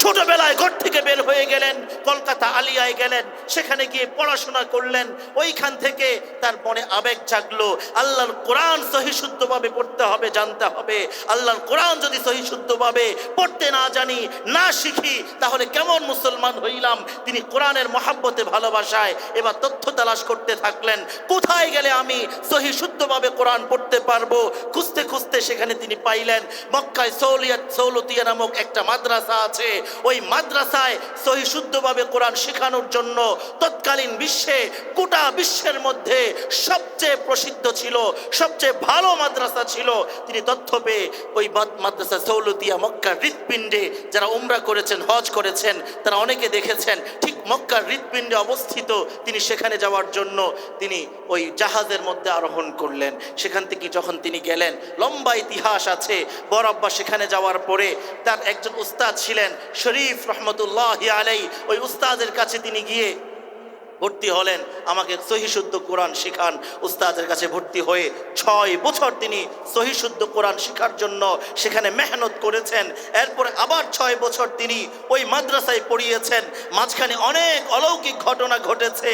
ছোটবেলায় ঘর থেকে বের হয়ে গেলেন, কলকাতা আলিয়ায় গেলেন, সেখানে গিয়ে পড়াশোনা করলেন। ওইখান থেকে তার মনে আবেগ জাগলো, আল্লাহর কোরআন সহিশুদ্ধভাবে পড়তে হবে, জানতে হবে। আল্লাহর কোরআন যদি সহিশুদ্ধভাবে পড়তে না জানি, না শিখি, তাহলে কেমন মুসলমান হইলাম। তিনি কোরআনের মহাব্বতে, ভালোবাসায় এবার তথ্য তালাশ করতে থাকলেন, কোথায় গেলে আমি সহিশুদ্ধভাবে কোরআন পড়তে পারবো। খুঁজতে খুঁজতে সেখানে তিনি পাইলেন মক্কায় সৌলতিয়া নামক একটা মাদ্রাসা আছে। ওই মাদ্রাসায় সহিশুদ্ধভাবে কোরআন শেখানোর জন্য তৎকালীন বিশ্বে, গোটা বিশ্বের মধ্যে সবচেয়ে প্রসিদ্ধ ছিল, সবচেয়ে ভালো মাদ্রাসা ছিল। তিনি তথ্য পেয়ে ওই মাদ্রাসা সৌলতিয়া মক্কার হৃৎপিণ্ডে, যারা উমরা করেছেন, হজ করেছেন, তারা অনেকে দেখেছেন, ঠিক মক্কার হৃৎপিণ্ডে অবস্থিত। তিনি সেখানে যাওয়ার জন্য তিনি ওই জাহাজের মধ্যে আরোহণ করলেন। সেখান থেকে যখন তিনি গেলেন, লম্বা ইতিহাস আছে। বড় আব্বা সেখানে যাওয়ার পরে তার একজন উস্তাদ ছিলেন শরীফ রহমতুল্লাহি আলাইহি, ওই উস্তাদের কাছে তিনি গিয়ে ভর্তি হলেন, আমাকে সহিশুদ্ধ কোরআন শেখান। উস্তাদের কাছে ভর্তি হয়ে 6 বছর তিনি সহিশুদ্ধ কোরআন শেখার জন্য সেখানে মেহনত করেছেন। এরপরে আবার 6 বছর তিনি ওই মাদ্রাসায় পড়িয়েছেন। মাঝখানে অনেক অলৌকিক ঘটনা ঘটেছে।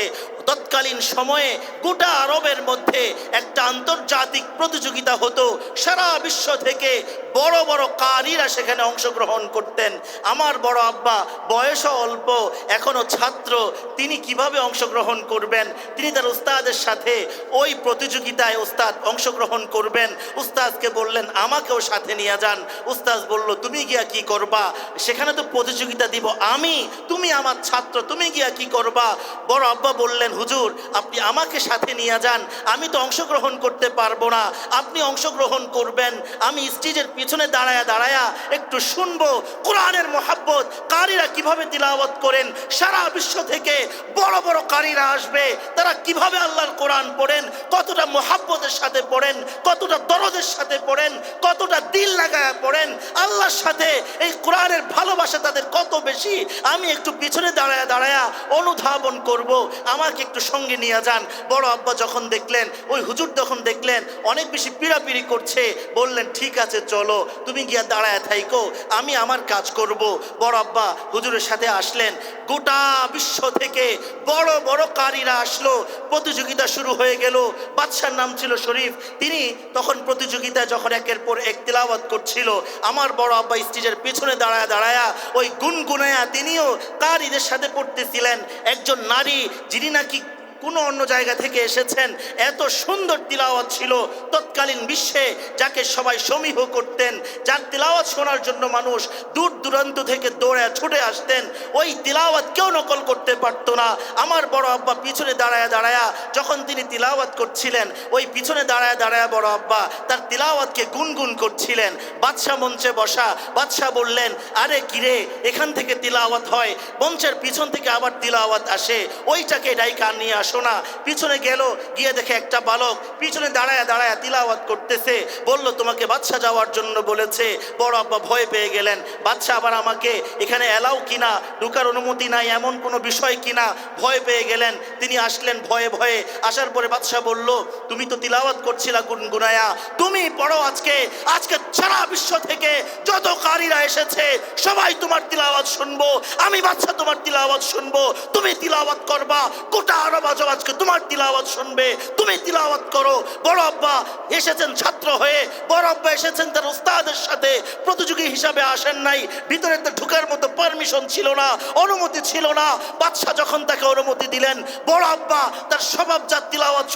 তৎকালীন সময়ে গোটা আরবের মধ্যে একটা আন্তর্জাতিক প্রতিযোগিতা হতো, সারা বিশ্ব থেকে বড় বড় কারিরা সেখানে অংশগ্রহণ করতেন। আমার বড় আব্বা বয়সও অল্প, এখনো ছাত্র, তিনি কিভাবে অংশগ্রহণ করবেন? তিনি তার উস্তাদের সাথে ওই প্রতিযোগিতায় উস্তাদ অংশগ্রহণ করবেন। উস্তাদকে বললেন আমাকেও সাথে নিয়ে যান। উস্তাদ বলল তুমি গিয়া কি করবা? সেখানে তো প্রতিযোগিতা দিব আমি, তুমি আমার ছাত্র, তুমি গিয়া কি করবা? বড় আব্বা বললেন হুজুর আপনি আমাকে সাথে নিয়ে যান, আমি তো অংশগ্রহণ করতে পারবো না, আপনি অংশগ্রহণ করবেন। আমি স্টেজের পিছনে দাঁড়ায়া দাঁড়ায়া একটু শুনবো কোরআনের মহাব্বত, কারিরা কিভাবে তিলাওয়াত করেন। সারা বিশ্ব থেকে বড় বড় কারিরা আসবে, তারা কিভাবে আল্লাহর কোরআন পড়েন, কতটা মহাব্বতের সাথে পড়েন, কতটা দরদের সাথে পড়েন, কতটা দিল লাগায়া পড়েন আল্লাহর সাথে। এই কোরআনের ভালোবাসা তাদের কত বেশি, আমি একটু পিছনে দাঁড়ায়া দাঁড়ায়া অনুধাবন করব, আমাকে একটু সঙ্গে নিয়ে যান। বড় আব্বা যখন দেখলেন, ওই হুজুর যখন দেখলেন অনেক বেশি পীড়াপিড়ি করছে, বললেন ঠিক আছে চলো, তুমি গিয়া দাঁড়ায় থাইকো, আমি আমার কাজ করব। বড় আব্বা হুজুরের সাথে আসলেন। গোটা বিশ্ব থেকে বড় বড় কারিরা আসলো, প্রতিযোগিতা শুরু হয়ে গেল। বাদশার নাম ছিল শরীফ। তিনি তখন প্রতিযোগিতায় যখন একের পর এক তিলাওয়াত করছিল, আমার বড় আব্বা স্টেজের পিছনে দাঁড়ায় দাঁড়ায়া ওই গুনগুনায়া তিনিও কারিদের সাথে পড়তেছিলেন। একজন নারী, যিনি নাকি কোনো অন্য জায়গা থেকে এসেছেন, এত সুন্দর তিলাওয়াত ছিল তৎকালীন বিশ্বে, যাকে সবাই সমীহ করতেন, যার তিলাওয়াত শোনার জন্য মানুষ দূর দূরান্ত থেকে দৌড়ে ছুটে আসতেন। ওই তিলাওয়াত কেউ নকল করতে পারতো না। আমার বড় আব্বা পিছনে দাঁড়ায়া দাঁড়ায়া যখন তিনি তিলাওয়াত করছিলেন, ওই পিছনে দাঁড়ায়া দাঁড়ায়া বড় আব্বা তার তিলাওয়াতকে গুনগুন করছিলেন। বাদশাহ মঞ্চে বসা, বাদশাহ বললেন আরে কিরে, এখান থেকে তিলাওয়াত হয়, মঞ্চের পিছন থেকে আবার তিলাওয়াত আসে, ওইটাকে ডাইকা নিয়ে আসো না। পিছনে গেল, গিয়ে দেখে একটা বালক পিছনে দাঁড়ায় দাঁড়ায় তিলাওয়াত করতেছে। বলল তোমাকে বাদশাহ যাওয়ার জন্য বলেছে। বড় আব্বা ভয় পেয়ে গেলেন, বাদশাহ আবার আমাকে এখানে এলাও কিনা, ঢুকার অনুমতি নাই, এমন কোনো বিষয় কিনা, ভয় পেয়ে গেলেন। তিনি আসলেন ভয়ে ভয়ে। আসার পরে বাদশাহ বলল তুমি তো তিলাওয়াত করছিলা গুনগুনায়া, তুমি পড়ো আজকে। আজকে সারা বিশ্ব থেকে যত কারিরা এসেছে সবাই তোমার তিলাওয়াত শুনবো, আমি বাদশাহ তোমার তিলাওয়াত শুনবো, তুমি তিলাওয়াত করবা, গোটা আরব আজকে তোমার তিলাওয়াত শুনবে, তুমি তিলাওয়াত করো। বড় আব্বা এসেছেন ছাত্র হয়ে, বড় আব্বা এসেছেন তার উস্তাদের সাথে, প্রতিযোগী হিসাবে আসেন নাই। ভিতরে তো ঢুকার মতো পারমিশন ছিল না, অনুমতি ছিল না। বাদশাহ যখন তাকে অনুমতি দিলেন, বড় আব্বা তার স্বভাবজাত তিলাওয়াত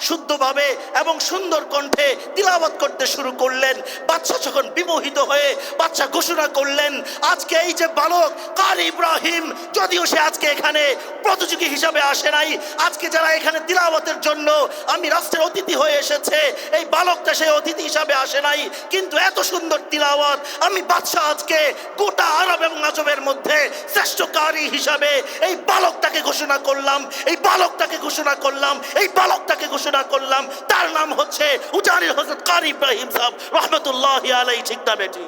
শুদ্ধভাবে এবং সুন্দর কণ্ঠে তিলাওয়াত করতে শুরু করলেন। বাদশাহ যখন বিমোহিত হয়ে বাদশাহ ঘোষণা করলেন আজকে এই যে বালক কারি ইব্রাহিম, যদিও সে আজকে এখানে প্রতিযোগী হিসাবে আসে নাই, আজকে যারা এখানে তিলাওয়াতের জন্য আমি রাষ্ট্রের অতিথি হয়ে এসেছে, এই বালকটা সেই অতিথি হিসাবে আসে নাই, কিন্তু এত সুন্দর তিলাওয়াত আমি বাদশাহ আজকে গোটা আরব এবং আজবের মধ্যে শ্রেষ্ঠ কারি হিসাবে এই বালকটাকে ঘোষণা করলাম, এই বালকটাকে ঘোষণা করলাম, এই বালকটাকে ঘোষণা করলাম। তার নাম হচ্ছে উজানির হযরত কারি ইব্রাহিম সাহেব রহমতুল্লাহি আলাইহি। ঠিক না বেটি?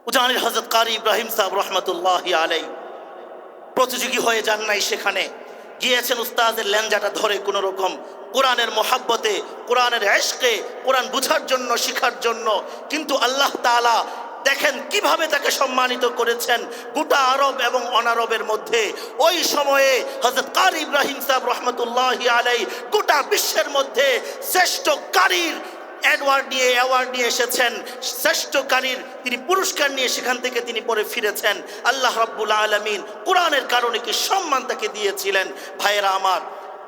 উজানির হযরত কারি ইব্রাহিম সাহেব রহমতুল্লাহি আলাইহি প্রতিযোগী হয়ে যান নাই, সেখানে গিয়েছেন উস্তাদের লেঞ্জাটা ধরে কোন রকম কোরআনের মহাব্বতে, কোরআনের ইশকে, কোরআন বুঝার জন্য, শিখার জন্য। কিন্তু আল্লাহ তাআলা দেখেন কিভাবে তাকে সম্মানিত করেছেন গোটা আরব এবং অনারবের মধ্যে। ওই সময়ে হযরত কারি ইব্রাহিম সাহেব রহমতুল্লাহি আলাইহি গোটা বিশ্বের মধ্যে শ্রেষ্ঠ কারির অ্যাওয়ার্ড নিয়ে এসেছেন। শ্রেষ্ঠ কারির তিনি পুরস্কার নিয়ে সেখান থেকে তিনি পরে ফিরেছেন। আল্লাহ রাব্বুল আলামিন কোরআনের কারণে কি সম্মান তাকে দিয়েছিলেন। ভাইয়েরা আমার,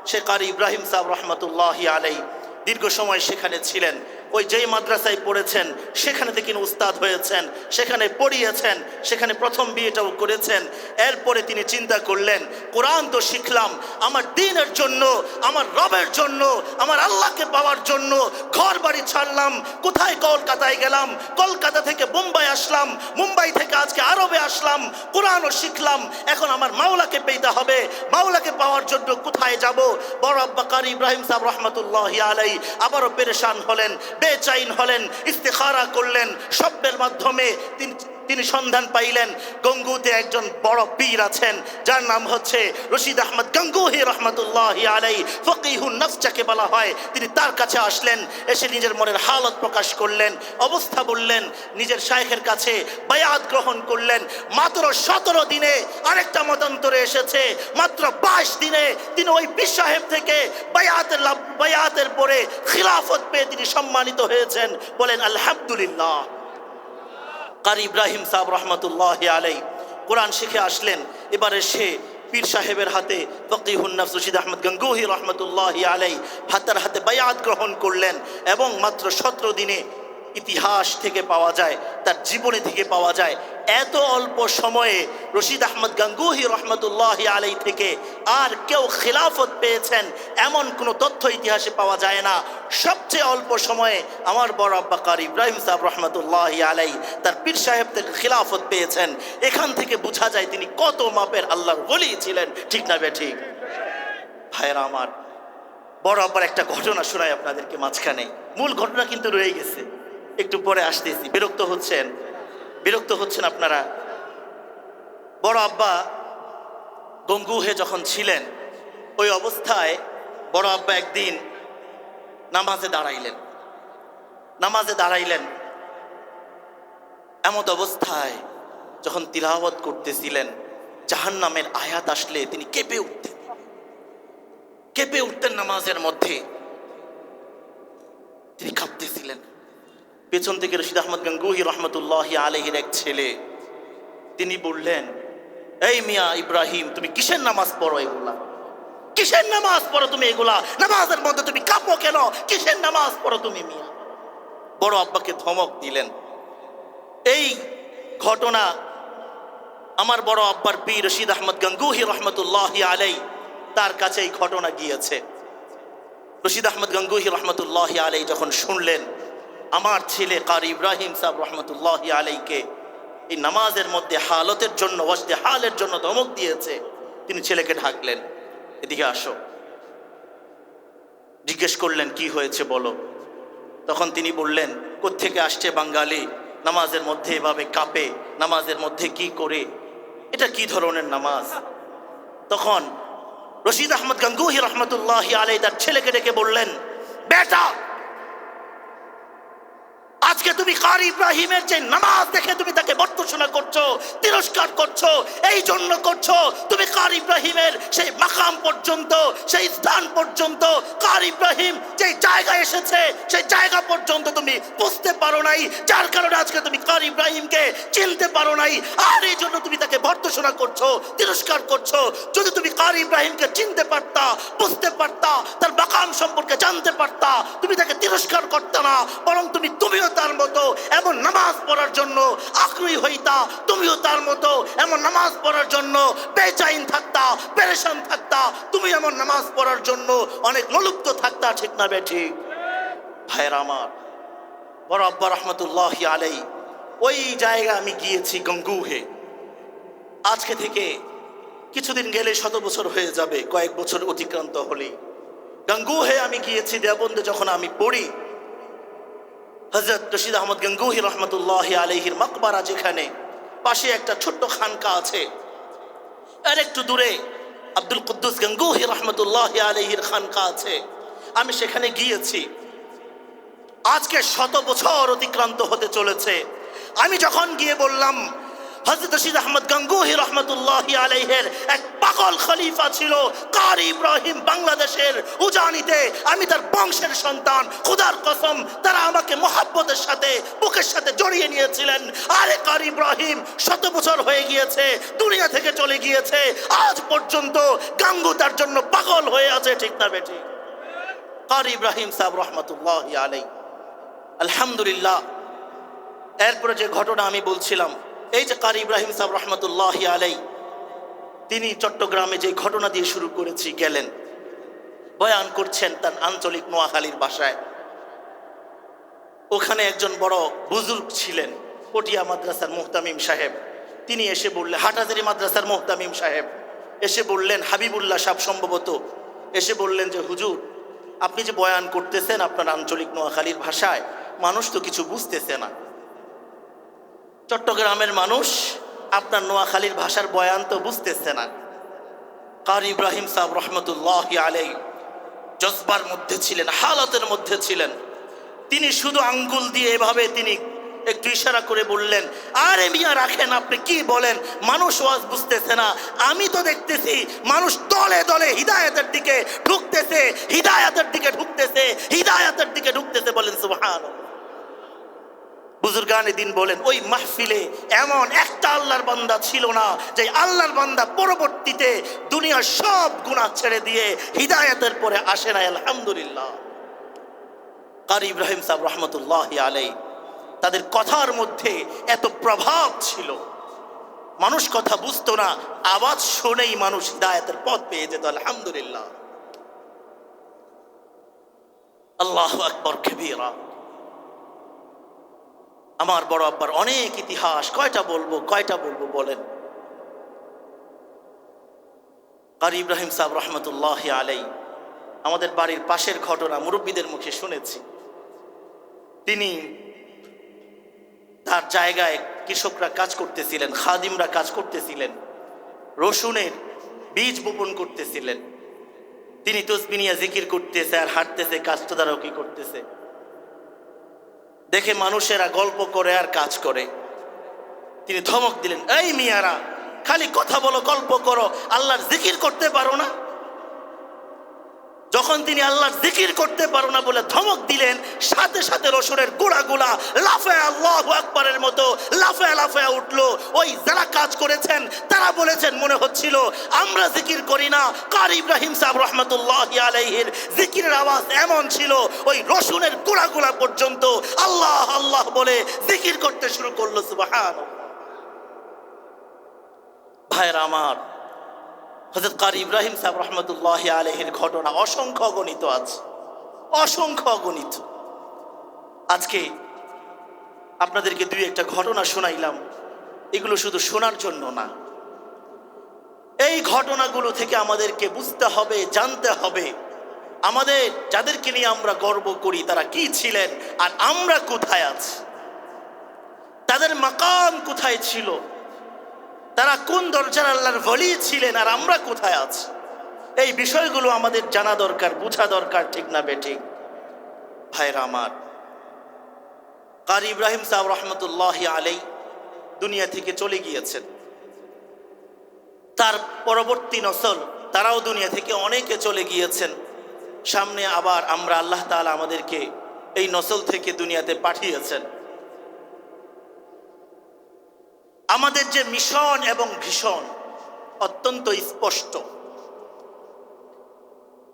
সে কারি ইব্রাহিম সাহেব রহমতুল্লাহি আলাইহি দীর্ঘ সময় সেখানে ছিলেন। ওই যেই মাদ্রাসায় পড়েছেন সেখানে থেকে তিনি উস্তাদ হয়েছেন, সেখানে পড়িয়েছেন, সেখানে প্রথম বিয়েটাও করেছেন। এরপরে তিনি চিন্তা করলেন কোরআন তো শিখলাম, আমার দ্বীনের জন্য, আমার রবের জন্য, আমার আল্লাহকে পাওয়ার জন্য ঘর বাড়ি ছাড়লাম, কোথায় কলকাতায় গেলাম, কলকাতা থেকে মুম্বাই আসলাম, মুম্বাই থেকে আজকে আরবে আসলাম, কোরআনও শিখলাম, এখন আমার মাওলাকে পেতে হবে, মাওলাকে পাওয়ার জন্য কোথায় যাব। বড় আব্বা কারি ইব্রাহিম সাহেব রহমতুল্লাহি আলাইহি আবারও পেরেশান হলেন, বেচাইন হলেন, ইস্তেখারা করলেন। শব্দের মাধ্যমে তিনি সন্ধান পাইলেন গঙ্গুতে একজন বড় পীর আছেন যার নাম হচ্ছে রশিদ আহমদ গঙ্গুহি রহমতুল্লাহি আলাইহি, ফকিহুন নফস যাকে বলা হয়। তিনি তার কাছে আসলেন, এসে নিজের মনের হালত প্রকাশ করলেন, অবস্থা বললেন, নিজের শায়েখের কাছে বায়াত গ্রহণ করলেন। মাত্র 17 দিনে আরেকটা মতান্তরে এসেছে, মাত্র 22 দিনে তিনি ওই পীর সাহেব থেকে বায়াতের পরে খিলাফত পেয়ে তিনি সম্মানিত হয়েছেন। বলেন আলহামদুলিল্লাহ। কারি ইব্রাহিম সাহেব রহমতুল্লাহি আলাইহি কোরআন শিখে আসলেন। এবারে সে পীর সাহেবের হাতে ফকিহুন নফস রশিদ আহমদ গঙ্গুহি রহমতুল্লাহি আলাইহি হাতের হাতে বায়াত গ্রহণ করলেন এবং মাত্র 17 দিনে ইতিহাস থেকে পাওয়া যায়, তার জীবনী থেকে পাওয়া যায়, এত অল্প সময়ে রশিদ আহমদ গঙ্গুহি রহমতুল্লাহি আলাইহি থেকে আর কেউ খিলাফত পেয়েছেন এমন কোনো তথ্য ইতিহাসে পাওয়া যায় না। সবচেয়ে অল্প সময়ে আমার বড় আব্বা কারি ইব্রাহিম সাহেব রহমতুল্লাহি আলাইহি তার পীর সাহেব থেকে খিলাফত পেয়েছেন। এখান থেকে বোঝা যায় তিনি কত মাপের আল্লাহর ওলি ছিলেন, ঠিক না ঠিক? ভাইরা আমার, বড় আব্বার একটা ঘটনা শোনাই আপনাদেরকে মাঝখানে। মূল ঘটনা কিন্তু রয়ে গেছে, একটু পরে আসতেছি। বিরক্ত হচ্ছেন আপনারা? বড় আব্বা গঙ্গুহে যখন ছিলেন ওই অবস্থায় বড় আব্বা একদিন নামাজে দাঁড়াইলেন। এমত অবস্থায় যখন তিলাওয়াত করতেছিলেন জাহান্নামের আয়াত আসলে তিনি কেঁপে উঠতেন নামাজের মধ্যে, তিনি কাঁপতেছিলেন। পেছন থেকে রশিদ আহমদ গঙ্গুহি রহমতুল্লাহি আলাইহির এক ছেলে তিনি বললেন, এই মিয়া ইব্রাহিম, তুমি কিসের নামাজ পড়ো এগুলা? কিসের নামাজ পড়ো তুমি এগুলা? নামাজের মধ্যে তুমি কাঁপো কেন? কিসের নামাজ পড়ো তুমি মিয়া? বড় আব্বাকে ধমক দিলেন। এই ঘটনা আমার বড় আব্বার পীর রশিদ আহমদ গঙ্গুহি রহমতুল্লাহি আলাইহি তার কাছে এই ঘটনা গিয়েছে। রশিদ আহমদ গঙ্গুহি রহমতুল্লাহি আলাইহি যখন শুনলেন আমার ছেলে কারি ইব্রাহিম সাহেব রহমতুল্লাহি আলাইহিকে এই নামাজের মধ্যে হালতের জন্য, ওয়াজদে হালের জন্য ধমক দিয়েছে, তিনি ছেলেকে ডাকলেন, এদিকে আসো। জিজ্ঞেস করলেন কি হয়েছে বলো। তখন তিনি বললেন, কোত্থেকে আসছে বাঙালি, নামাজের মধ্যে এভাবে কাঁপে, নামাজের মধ্যে কি করে, এটা কি ধরনের নামাজ? তখন রশিদ আহমদ গঙ্গুহি রহমতুল্লাহি আলাইহি তার ছেলেকে ডেকে বললেন, বেটা, আজকে তুমি কারি ইব্রাহিমের যে নামাজ দেখে তুমি তাকে বর্তসনা করছো, তিরস্কার করছো, এই জন্য করছো তুমি কারি ইব্রাহিমের সেই মাকাম পর্যন্ত, সেই স্থান পর্যন্ত, কারি ইব্রাহিম যে জায়গায় এসেছে সেই জায়গা পর্যন্ত তুমি বুঝতে পারো নাই, যার কারণে আজকে তুমি কারি ইব্রাহিমকে চিনতে পারো নাই, আর এই জন্য তুমি তাকে বর্তসনা করছো, তিরস্কার করছো। যদি তুমি কারি ইব্রাহিমকে চিনতে পারতা, বুঝতে পারতা, তার মাকাম সম্পর্কে জানতে পারতা, তুমি তাকে তিরস্কার করতে না, বরং তুমিও তার মতো এমন নামাজ পড়ার জন্য আগ্রহী হইতা, তুমিও তার মতো এমন নামাজ পড়ার জন্য বেচাইন থাকতা, পেরেশান থাকতা, তুমি এমন নামাজ পড়ার জন্য অনেক লোলুপ্ত থাকতা, ঠিক না বেঠিক? ভাইরা আমার, বড় আব্বা রহমতুল্লাহি আলাইহি ওই জায়গা আমি গিয়েছি গঙ্গুহে। আজকে থেকে কিছুদিন গেলে 100 বছর হয়ে যাবে, কয়েক বছর অতিক্রান্ত হলেই। গঙ্গুহে আমি গিয়েছি দেওবন্দে যখন আমি পড়ি। হযরত রশিদ আহমদ গঙ্গুহি রহমতুল্লাহি আলাইহির মকবরা, যেখানে পাশে একটা ছোট্ট খানকা আছে, আর একটু দূরে আব্দুল কুদ্দুস গঙ্গুহি রহমতুল্লাহি আলাইহির খানকা আছে, আমি সেখানে গিয়েছি। আজকে 100 বছর অতিক্রান্ত হতে চলেছে। আমি যখন গিয়ে বললাম হযরত রশিদ আহমদ গঙ্গোহী রহমতুল্লাহি আলাইহির এক পাগল খলিফা ছিল কারি ইব্রাহিম, বাংলাদেশের উজানিতে, আমি তার বংশের সন্তান, খোদার কসম তারা আমাকে মোহাব্বতের সাথে বুকের সাথে জড়িয়ে নিয়েছিলেন। আরে কারি ইব্রাহিম 100 বছর হয়ে গিয়েছে, দুনিয়া থেকে চলে গিয়েছে, আজ পর্যন্ত গাঙ্গু তার জন্য পাগল হয়ে আছে, ঠিক না বেটি? কারি ইব্রাহিম সাহেব রহমতুল্লাহি আলাইহি। আলহামদুলিল্লাহ, এরপরে যে ঘটনা আমি বলছিলাম, এই যে কারি ইব্রাহিম সাহেব রহমতুল্লাহি আলাইহি, তিনি চট্টগ্রামে যে ঘটনা দিয়ে শুরু করেছি গেলেন, বয়ান করছেন তার আঞ্চলিক নোয়াখালীর ভাষায়। ওখানে একজন বড় বুজুর্গ ছিলেন, পটিয়া মাদ্রাসার মুহতামিম সাহেব, তিনি এসে বললেন, হাটহাজারী মাদ্রাসার মুহতামিম সাহেব এসে বললেন, হাবিবুল্লাহ সাহেব সম্ভবত, এসে বললেন যে হুজুর, আপনি যে বয়ান করতেছেন আপনার আঞ্চলিক নোয়াখালীর ভাষায়, মানুষ তো কিছু বুঝতেছে না। চট্টগ্রামের মানুষ আপনার নোয়াখালীর ভাষার বয়ান তো বুঝতেছে না। কারি ইব্রাহিম সাহেব রহমতুল্লাহি আলাইহি জজবার মধ্যে ছিলেন, হালতের মধ্যে ছিলেন। তিনি শুধু আঙ্গুল দিয়ে এভাবে তিনি একটু ইশারা করে বললেন, আরে মিয়া রাখেন, আপনি কি বলেন, মানুষ ওয়াজ বুঝতেছে না, আমি তো দেখতেছি মানুষ দলে দলে হিদায়াতের দিকে ঢুকতেছে, হিদায়াতের দিকে ঢুকতেছে, হিদায়াতের দিকে ঢুকতেছে, বলেন সুবহানাল্লাহ। বুজুর্গানে দিন বলেন, ওই মাহফিলে এমন একটা আল্লাহর বান্দা ছিল না যে আল্লাহর বান্দা পরবর্তীতে দুনিয়ার সব গুনাহ ছেড়ে দিয়ে হিদায়াতের পরে আসে না। আলহামদুলিল্লাহ। কারি ইব্রাহিম সাহেব রহমতুল্লাহি আলাইহি, তাদের কথার মধ্যে এত প্রভাব ছিল, মানুষ কথা বুঝতো না, আওয়াজ শুনেই মানুষ হিদায়াতের পথ পেয়ে যেত। আলহামদুলিল্লাহ। আল্লাহু আকবার কবীরা। আমার বড় আব্বার অনেক ইতিহাস, কয়টা বলবো বলেন। কারি ইব্রাহিম সাহেব রহমতুল্লাহি আলাইহি, আমাদের বাড়ির পাশের ঘটনা মুরব্বীদের মুখে শুনেছি। তিনি তার জায়গায় কৃষকরা কাজ করতেছিলেন, খাদিমরা কাজ করতেছিলেন, রসুনের বীজ বপন করতেছিলেন। তিনি তসবিহ নিয়ে জিকির করতেছে আর হাঁটতেছে, কাজ তদারকি করতেছে। দেখে মানুষেরা গল্প করে আর কাজ করে। তিনি ধমক দিলেন, এই মিয়ারা, খালি কথা বলো, গল্প করো, আল্লাহর জিকির করতে পারো না? যখন তিনি আল্লাহর জিকির করতে পারো না বলে ধমক দিলেন, সাথে সাথে রসুনের গুড়াগুলা লাফায় আল্লাহু আকবারের মতো লাফায় উঠলো। ওই যারা কাজ করেছেন তারা বলেছেন, মনে হচ্ছিল আমরা জিকির করি না, কারি ইব্রাহিম সাহেব রহমতুল্লাহি আলাইহির জিকিরের আওয়াজ এমন ছিল, ওই রসুনের গুড়াগুলা পর্যন্ত আল্লাহ আল্লাহ বলে জিকির করতে শুরু করলো। সুবহানাল্লাহ। ভাইরা আমার, হযরত কারি ইব্রাহিম সাহেব রহমতুল্লাহি আলাইহির ঘটনা অসংখ্য অগণিত আছে, অসংখ্য অগণিত। আজকে আপনাদেরকে দুই একটা ঘটনা শোনাইলাম, এগুলো শুধু শোনার জন্য না, এই ঘটনাগুলো থেকে আমাদেরকে বুঝতে হবে, জানতে হবে, আমাদের যাদেরকে নিয়ে আমরা গর্ব করি তারা কি ছিলেন আর আমরা কোথায় আছি, তাদের মাকাম কোথায় ছিল, তারা কোন দরজার আল্লাহর ওলি ছিলেন আর আমরা কোথায় আছি। এই বিষয়গুলো আমাদের জানা দরকার, বোঝা দরকার, ঠিক না বেঠিক? ভাইরা আমার, কারি ইব্রাহিম সাহেব রহমতুল্লাহি আলাইহি দুনিয়া থেকে চলে গিয়েছেন। তার পরবর্তী নসল তারাও দুনিয়া থেকে অনেকে চলে গিয়েছেন। সামনে আবার আমরা আল্লাহ তাআলা আমাদেরকে এই নসল থেকে দুনিয়াতে পাঠিয়েছেন। আমাদের যে মিশন এবং ভীষণ অত্যন্ত স্পষ্ট।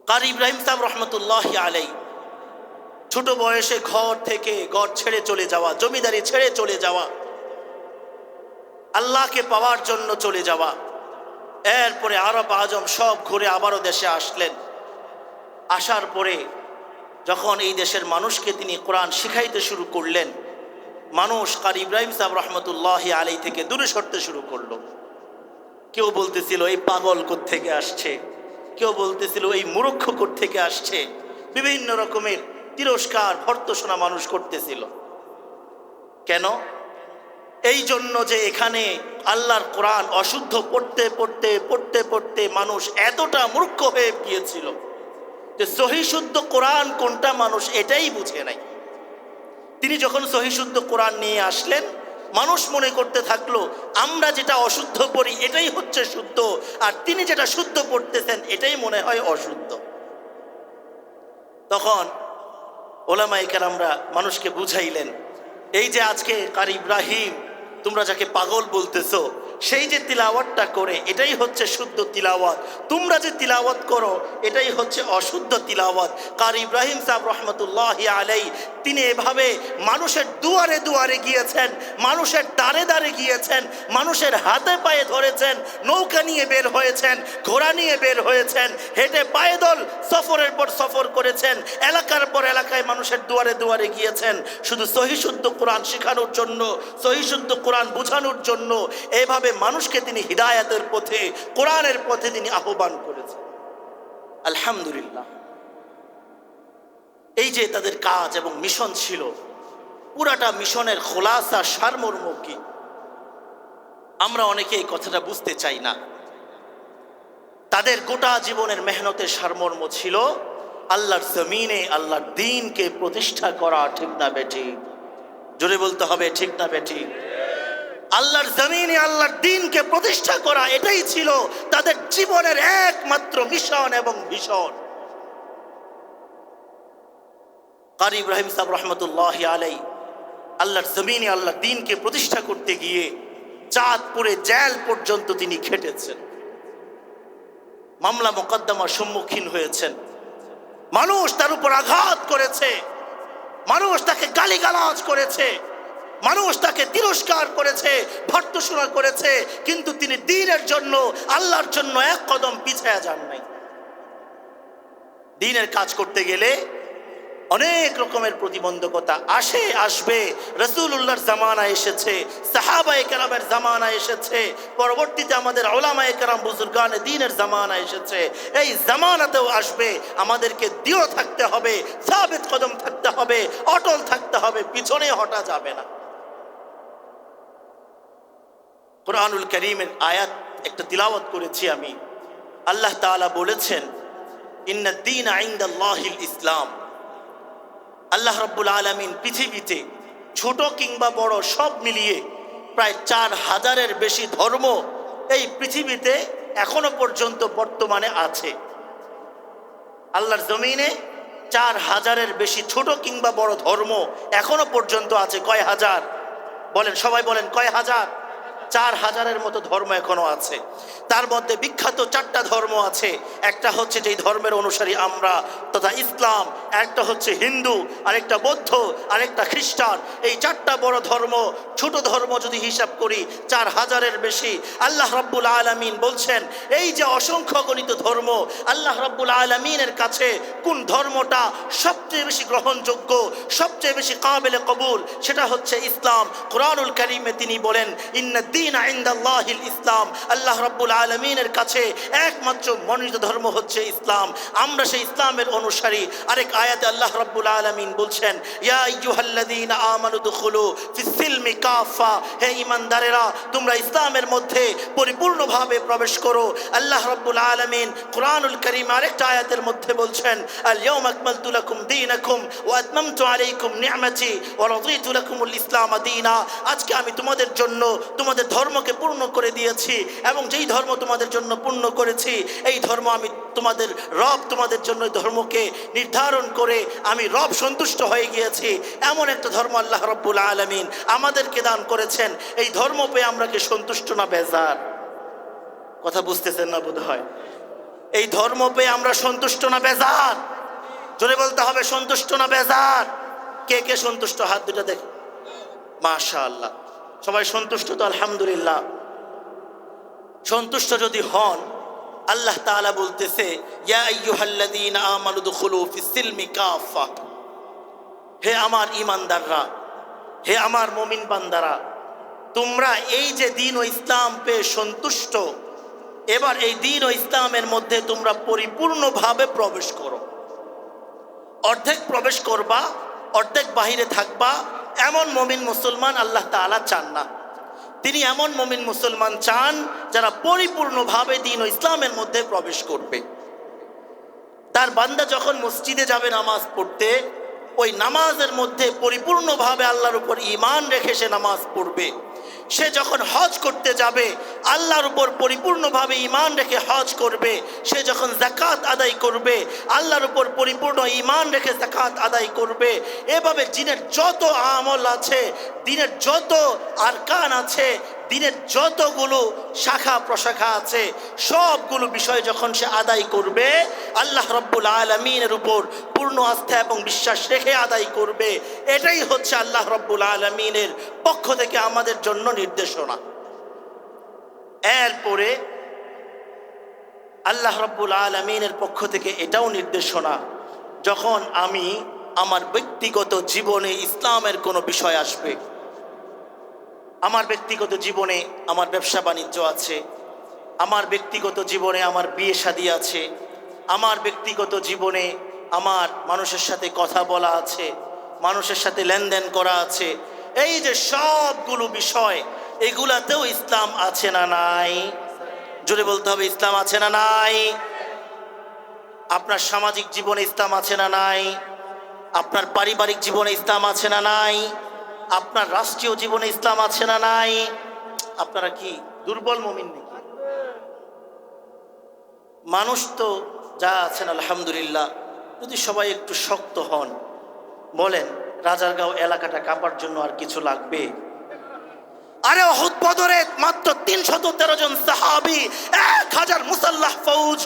কারি ইব্রাহিম সাহেব রহমতুল্লাহি আলাইহি ছোট বয়সে ঘর ছেড়ে চলে যাওয়া, জমিদারি ছেড়ে চলে যাওয়া, আল্লাহকে পাওয়ার জন্য চলে যাওয়া, এরপরে আরব আজম সব ঘুরে আবারও দেশে আসলেন। আসার পরে যখন এই দেশের মানুষকে তিনি কোরআন শিখাইতে শুরু করলেন, মানুষ কারি ইব্রাহিম সাহেব রহমতুল্লাহি আলাইহি থেকে দূরে সরতে শুরু করলো। কেউ বলতেছিল এই পাগল কোত্থেকে আসছে, কেউ বলতেছিল এই মূর্খ কোত্থেকে আসছে, বিভিন্ন রকমের তিরস্কার ভর্ৎসনা মানুষ করতেছিল। কেন? এই জন্য যে এখানে আল্লাহর কোরআন অশুদ্ধ পড়তে মানুষ এতটা মূর্খ হয়ে গিয়েছিল যে সহি শুদ্ধ কোরআন কোনটা মানুষ এটাই বুঝে নাই। তিনি যখন সহি শুদ্ধ কোরআন নিয়ে আসলেন, মানুষ মনে করতে থাকলো আমরা যেটা অশুদ্ধ পড়ি এটাই হচ্ছে শুদ্ধ, আর তিনি যেটা শুদ্ধ পড়তেছেন এটাই মনে হয় অশুদ্ধ। তখন ওলামায়ে কেরামরা মানুষকে বুঝাইলেন, এই যে আজকে কারি ইব্রাহিম তোমরা যাকে পাগল বলতেছো, সেই যে তিলাওয়াতটা করে এটাই হচ্ছে শুদ্ধ তিলাওয়াত, তোমরা যে তিলাওয়াত করো এটাই হচ্ছে অশুদ্ধ তিলাওয়াত। কারি ইব্রাহিম সাহেব রহমতুল্লাহি আলাই তিনি এভাবে মানুষের দুয়ারে দুয়ারে গিয়েছেন, মানুষের দ্বারে দ্বারে গিয়েছেন, মানুষের হাতে পায়ে ধরেছেন, নৌকা নিয়ে বের হয়েছেন, ঘোড়া নিয়ে বের হয়েছেন, হেঁটে পায়দল সফরের পর সফর করেছেন, এলাকার পর এলাকায় মানুষের দুয়ারে দুয়ারে গিয়েছেন শুধু সহিশুদ্ধ কোরআন শেখানোর জন্য, সহিশুদ্ধ কোরআন বোঝানোর জন্য। এভাবে মানুষকে তিনি হিদায়াতের পথে, কোরআনের পথে তিনি আহ্বান করেছেন। আলহামদুলিল্লাহ, এই যে তাদের কাজ এবং মিশন ছিল, পুরাটা মিশনের খোলাসা সারমর্ম কি আমরা অনেকে এই কথাটা বুঝতে চাই না। তাদের গোটা জীবনের মেহনতের সারমর্ম ছিল আল্লাহর জমিনে আল্লাহর দ্বীনকে প্রতিষ্ঠা করা। ঠিক না বেঠিক? জোরে বলতে হবে, ঠিক না বেঠিক? আল্লাহর জমিনে আল্লাহর দ্বীনকে প্রতিষ্ঠা করা, এটাই ছিল তাদের জীবনের একমাত্র মিশন এবং ভিশন। কারি ইব্রাহিম সাহেব রহমতুল্লাহি আলাই আল্লাহর জমিনে আল্লাহর দ্বীনকে প্রতিষ্ঠা করতে গিয়ে চাঁদপুরে জেল পর্যন্ত তিনি খেটেছেন, মামলা মোকদ্দমার সম্মুখীন হয়েছেন, মানুষ তার উপর আঘাত করেছে, মানুষ তাকে গালিগালাজ করেছে, মানুষ তাকে তিরস্কার করেছে, ভর্ৎসনা করেছে, কিন্তু তিনি দ্বীনের জন্য, আল্লাহর জন্য এক কদম পিছায়া যান নাই। দ্বীনের কাজ করতে গেলে অনেক রকমের প্রতিবন্ধকতা আসবে। রাসূলুল্লাহর জামানা এসেছে, সাহাবায়ে কেরামের জামানা এসেছে, পরবর্তীতে আমাদের উলামায়ে কেরাম বুজুর্গানে দ্বীনের জামানা এসেছে। এই জামানাতেও আসবে। আমাদেরকে দৃঢ় থাকতে হবে, সাবিত কদম থাকতে হবে, অটল থাকতে হবে, পিছনে হটা যাবে না। কুরআনুল কারীমের আয়াত একটা তিলাওয়াত করেছি আমি। আল্লাহ তাআলা বলেছেন, ইন্নাদ দীনা ইনদাল্লাহিল ইসলাম। আল্লাহ রাব্বুল আলামিন পৃথিবীতে ছোট কিংবা বড় সব মিলিয়ে প্রায় 4000-এর বেশি ধর্ম এই পৃথিবীতে এখনো পর্যন্ত বর্তমানে আছে। আল্লাহর জমিনে 4000-এর বেশি ছোট কিংবা বড় ধর্ম এখনো পর্যন্ত আছে। কয় হাজার? বলেন, সবাই বলেন, কয় হাজার? 4000-এর মতো ধর্ম এখনো আছে। তার মধ্যে বিখ্যাত 4টা ধর্ম আছে। একটা হচ্ছে যেই ধর্মের অনুসারী আমরা তথা ইসলাম, একটা হচ্ছে হিন্দু, আরেকটা বৌদ্ধ, আরেকটা খ্রিস্টান। এই 4টা বড় ধর্ম, ছোট ধর্ম যদি হিসাব করি 4000-এর বেশি। আল্লাহ রাব্বুল আলামিন বলছেন, এই যে অসংখ্য গণিত ধর্ম, আল্লাহ রাব্বুল আলামিনের কাছে কোন ধর্মটা সবচেয়ে বেশি গ্রহণযোগ্য, সবচেয়ে বেশি কাবিলে কবুল, সেটা হচ্ছে ইসলাম। কুরআনুল কারীমে তিনি বলেন, ইন্নাদ দীনা ইনদাল্লাহিল ইসলাম। আল্লাহ রাব্বুল আলামিনের কাছে একমাত্র মনোনীত ধর্ম হচ্ছে ইসলাম। আমরা সেই ইসলামের অনুসারী। আরেক আয়াতে আল্লাহ রাব্বুল আলামিন বলছেন, ইয়া আইয়ুহাল্লাযীনা আমানু দুখুলু ফিস-সিলমি কাফা। হে ঈমানদারেরা, তোমরা ইসলামের মধ্যে পরিপূর্ণভাবে প্রবেশ করো। আল্লাহ রাব্বুল আলামিন কুরআনুল কারীম আরেকটা আয়াতের মধ্যে বলছেন, আল ইয়াউমা আকমালতু লাকুম দীনাকুম ওয়া আতমামতু আলাইকুম নি'মাতি ওয়া রাদিতু লাকুমুল ইসলাম দীনা। আজকে আমি তোমাদের জন্য তোমাদের ধর্মকে পূর্ণ করে দিয়েছি, এবং যেই ধর্ম তোমাদের জন্য পূর্ণ করেছি এই ধর্ম আমি তোমাদের রব তোমাদের জন্য ধর্মকে নির্ধারণ করে আমি রব সন্তুষ্ট হয়ে গিয়েছি। এমন একটা ধর্ম আল্লাহ রাব্বুল আলামিন আমাদেরকে দান করেছেন। এই ধর্ম পেয়ে আমরা কি সন্তুষ্ট না বেজার? কথা বুঝতেছেন না বোধ হয়। এই ধর্ম পেয়ে আমরা সন্তুষ্ট না বেজার? জোরে বলতে হবে, সন্তুষ্ট না বেজার? কে কে সন্তুষ্ট? হাত দুটো দেখ। মাশাআল্লাহ, সবাই সন্তুষ্ট তো? আলহামদুলিল্লাহ। সন্তুষ্ট যদি হন, আল্লাহ তাআলা বলতেছে, ইয়া আইয়ুহাল্লাযীনা আমানু দুখুলু ফিস-সিলমি কাফা। হে আমার ঈমানদাররা, হে আমার মুমিন বান্দারা, তোমরা এই যে দ্বীন ও ইসলাম পেয়ে সন্তুষ্ট, এবার এই দ্বীন ও ইসলামের মধ্যে তোমরা পরিপূর্ণভাবে প্রবেশ করো। অর্ধেক প্রবেশ করবা, অর্ধেক বাহিরে থাকবা, এমন মুমিন মুসলমান আল্লাহ তাআলা চান না। তিনি এমন মুমিন মুসলমান চান যারা পরিপূর্ণভাবে দ্বীন ও ইসলামের মধ্যে প্রবেশ করবে। তার বান্দা যখন মসজিদে যাবে নামাজ পড়তে, ওই নামাজের মধ্যে পরিপূর্ণভাবে আল্লাহর উপর ঈমান রেখে সে নামাজ পড়বে। সে যখন হজ করতে যাবে আল্লাহর উপর পরিপূর্ণভাবে ঈমান রেখে হজ করবে। সে যখন যাকাত আদায় করবে আল্লাহর উপর পরিপূর্ণ ঈমান রেখে যাকাত আদায় করবে। এভাবে দিনের যত আমল আছে, দিনের যত আরকান আছে, দিনের যতগুলো শাখা প্রশাখা আছে, সবগুলো বিষয় যখন সে আদায় করবে আল্লাহ রব্বুল আলামিনের উপর পূর্ণ আস্থা এবং বিশ্বাস রেখে আদায় করবে, এটাই হচ্ছে আল্লাহ রব্বুল আলামিনের পক্ষ থেকে আমাদের জন্য নির্দেশনা। এরপরে আল্লাহ রব্বুল আলামিনের পক্ষ থেকে এটাও নির্দেশনা, যখন আমি আমার ব্যক্তিগত জীবনে ইসলামের কোনো বিষয় আসবে, আমার ব্যক্তিগত জীবনে আমার ব্যবসা বাণিজ্য আছে, আমার ব্যক্তিগত জীবনে আমার বিয়ে শাদী আছে, আমার ব্যক্তিগত জীবনে আমার মানুষের সাথে কথা বলা আছে, মানুষের সাথে লেনদেন করা আছে, এই যে সবগুলো বিষয়, এগুলাতেও ইসলাম আছে না নাই? জোরে বলতে হবে, ইসলাম আছে না নাই? আপনার সামাজিক জীবনে ইসলাম আছে না নাই? আপনার পারিবারিক জীবনে ইসলাম আছে না নাই? আপনার রাষ্ট্রীয় জীবনে ইসলাম আছে না নাই? আপনারা কি দুর্বল মুমিন নাকি? মানুষ তো যা আছেন আলহামদুলিল্লাহ, যদি সবাই একটু শক্ত হন, বলেন রাজারগাঁও এলাকাটা কাঁপার জন্য আর কিছু লাগবে? আরে উহুদ বদরে মাত্র ৩১৩ জন সাহাবী, ১০০০ মুসাল্লাহ ফৌজ,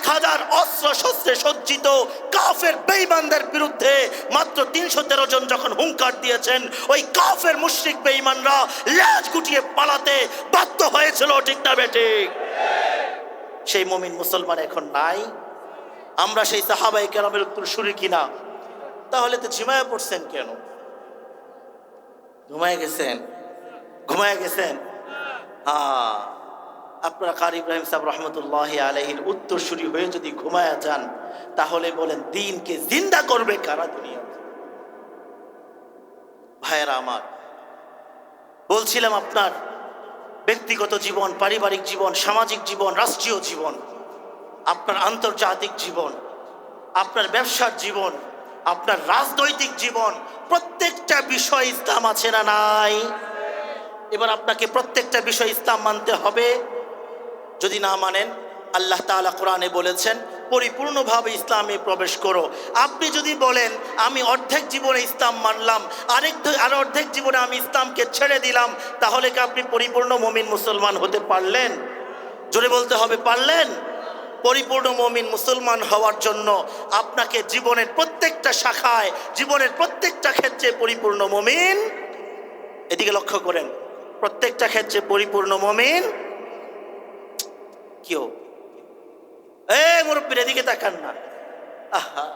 ১০০০ অস্ত্র শস্ত্রে সজ্জিত কাফের বেঈমানদের বিরুদ্ধে মাত্র ৩১৩ জন যখন হুঙ্কার দিয়েছেন, ওই কাফের মুশরিক বেঈমানরা লেজ গুটিয়ে পালাতে বাধ্য হয়েছিল, ঠিক না বেঠিক? সেই মুমিন মুসলমান এখন নাই। আমরা সেই সাহাবায়ে কেরামের উত্তরসূরি কিনা? তাহলে তো ঝিমায়ে পড়ছেন কেন? ঘুমায় গেছেন? হ্যাঁ, আপনারা কারি ইব্রাহিম সাহেব রহমতুল্লাহ আলাইহির উত্তরসূরি হয়ে যদি ঘুমায়া যান, তাহলে বলেন দ্বীনকে জিন্দা করবে কারা দুনিয়াতে? ভাইয়েরা আমার, বলছিলাম আপনার ব্যক্তিগত জীবন, পারিবারিক জীবন, সামাজিক জীবন, রাষ্ট্রীয় জীবন, আপনার আন্তর্জাতিক জীবন, আপনার ব্যবসার জীবন, আপনার রাজনৈতিক জীবন, প্রত্যেকটা বিষয় ইসলাম আছে না নাই? এবার আপনাকে প্রত্যেকটা বিষয় ইসলাম মানতে হবে। যদি না মানেন, আল্লাহ তাআলা কোরআনে বলেছেন পরিপূর্ণভাবে ইসলামে প্রবেশ করো। আপনি যদি বলেন আমি অর্ধেক জীবনে ইসলাম মানলাম, আর অর্ধেক জীবনে আমি ইসলামকে ছেড়ে দিলাম, তাহলে কি আপনি পরিপূর্ণ মুমিন মুসলমান হতে পারলেন? জোরে বলতে হবে, পারলেন? পরিপূর্ণ মুমিন মুসলমান হওয়ার জন্য আপনাকে জীবনের প্রত্যেকটা শাখায়, জীবনের প্রত্যেকটা ক্ষেত্রে পরিপূর্ণ মুমিন, এদিকে লক্ষ্য করেন, প্রত্যেকটা ক্ষেত্রে পরিপূর্ণ মুমিন। কেউ মুরব্বীর এদিকে তাকান না, আহা,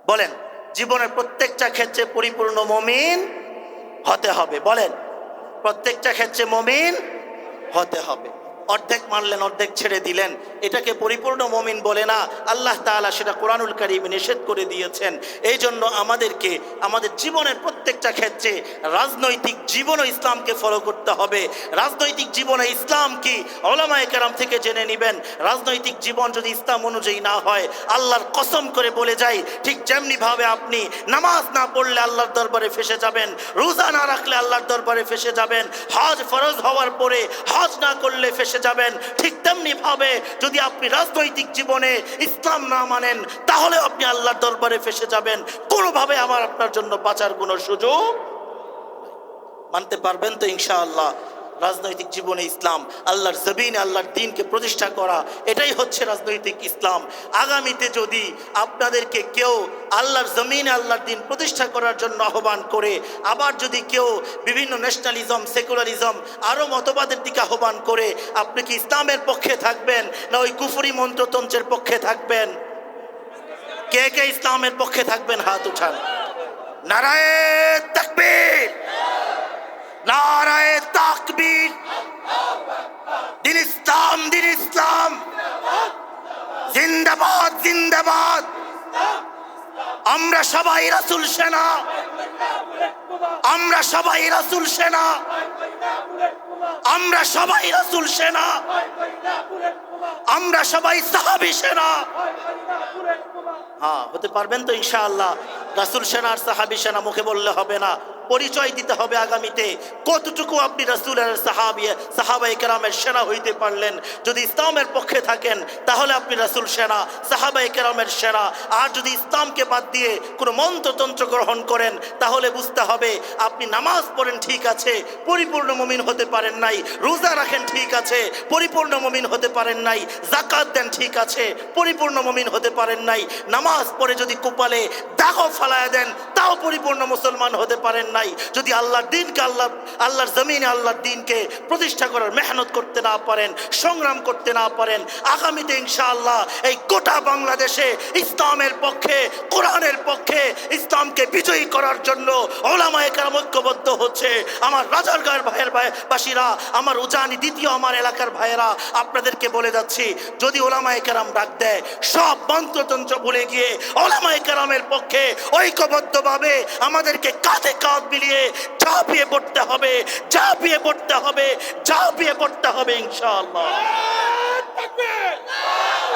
বলেন জীবনের প্রত্যেকটা ক্ষেত্রে পরিপূর্ণ মুমিন হতে হবে। বলেন প্রত্যেকটা ক্ষেত্রে মুমিন হতে হবে। অর্ধেক মানলেন, অর্ধেক ছেড়ে দিলেন, এটাকে পরিপূর্ণ মুমিন বলে না। আল্লাহ তাআলা সেটা কোরআনুল কারীমে নিষেধ করে দিয়েছেন। এই জন্য আমাদেরকে আমাদের জীবনের প্রত্যেকটা ক্ষেত্রে, রাজনৈতিক জীবনও ইসলামকে ফলো করতে হবে। রাজনৈতিক জীবনে ইসলাম কি উলামায়ে কেরাম থেকে জেনে নেবেন। রাজনৈতিক জীবন যদি ইসলাম অনুযায়ী না হয়, আল্লাহর কসম করে বলে যাই, ঠিক যেমনিভাবে আপনি নামাজ না পড়লে আল্লাহর দরবারে ফেসে যাবেন, রোজা না রাখলে আল্লাহর দরবারে ফেসে যাবেন, হজ ফরজ হওয়ার পরে হজ না করলে ফেসে যাবেন, ঠিক তেমনি ভাবে যদি আপনি রাজনৈতিক জীবনে ইসলাম না মানেন, তাহলে আপনি আল্লাহর দরবারে ফেসে যাবেন। কোনোভাবে আপনার জন্য বাঁচার কোনো সুযোগ। মানতে পারবেন তো ইনশাআল্লাহ? রাজনৈতিক জীবনে ইসলাম, আল্লাহর জমিনে আল্লাহর দ্বীনকে প্রতিষ্ঠা করা, এটাই হচ্ছে রাজনৈতিক ইসলাম। আগামীতে যদি আপনাদেরকে কেউ আল্লাহর জমিনে আল্লাহর দ্বীন প্রতিষ্ঠা করার জন্য আহ্বান করে, আবার যদি কেউ বিভিন্ন ন্যাশনালিজম, সেকুলারিজম, আরও মতবাদের দিকে আহ্বান করে, আপনি কি ইসলামের পক্ষে থাকবেন না ওই কুফরি মন্ত্রতন্ত্রের পক্ষে থাকবেন? কে কে ইসলামের পক্ষে থাকবেন? হাত উঠান। নারায়ে তাকবীর, নারায়ে তাকবীর। দিন ইসলাম, দিন ইসলাম, জিন্দাবাদ, জিন্দাবাদ। আমরা সবাই রাসূল সেনা, আমরা সবাই রাসূল সেনা, আমরা সবাই রাসূল সেনা, আমরা সবাই সাহাবী সেনা। হ্যাঁ, হতে পারবেন তো ইনশাআল্লাহ? রাসূল সেনা আর সাহাবী সেনা মুখে বললে হবে না, পরিচয় দিতে হবে আগামীতে কতটুকু আপনি রাসূলের সাহাবায়ে কেরামের সেনা হইতে পারলেন। যদি ইসলামের পক্ষে থাকেন তাহলে আপনি রাসূল সেনা, সাহাবায়ে কেরামের সেনা। আর যদি ইসলামকে বাদ দিয়ে কোনো মন্ত্রতন্ত্র গ্রহণ করেন তাহলে বুঝতে হবে আপনি নামাজ পড়েন ঠিক আছে, পরিপূর্ণ মুমিন হতে পারেন নাই। রোজা রাখেন ঠিক আছে, পরিপূর্ণ মুমিন হতে পারেন নাই। যাকাত দেন ঠিক আছে, পরিপূর্ণ মুমিন হতে পারেন নাই। নামাজ পড়ে যদি কপালে দাগও ফালায় দেন তাও পরিপূর্ণ মুসলমান হতে পারেন নাই। যদি আল্লাহর দিনকে আল্লাহর জমিনে আল্লাহর দিনকে প্রতিষ্ঠা করার মেহনত করতে না পারেন, সংগ্রাম করতে না পারেন, আগামীতে ইনশাআল্লাহ এই গোটা বাংলাদেশে ইসলামের পক্ষে, কোরআনের পক্ষে, ইসলামকে বিজয়ী করার জন্য ওলামায়ে কেরাম ঐক্যবদ্ধ হচ্ছে। আমার রাজারগাঁয়ের বাসীরা, আমার উজানি দ্বিতীয় আমার এলাকার ভাইয়েরা, আপনাদেরকে বলে যাচ্ছি, যদি ওলামায়ে কেরাম ডাক দেয় সব মন্ত্রতন্ত্র ভুলে গিয়ে ওলামায়ে কেরামের পক্ষে ঐক্যবদ্ধভাবে আমাদেরকে কাঁধে কাঁধ মিলিয়ে ঝাঁপিয়ে পড়তে হবে, ঝাঁপিয়ে পড়তে হবে, ঝাঁপিয়ে পড়তে হবে ইনশাআল্লাহ।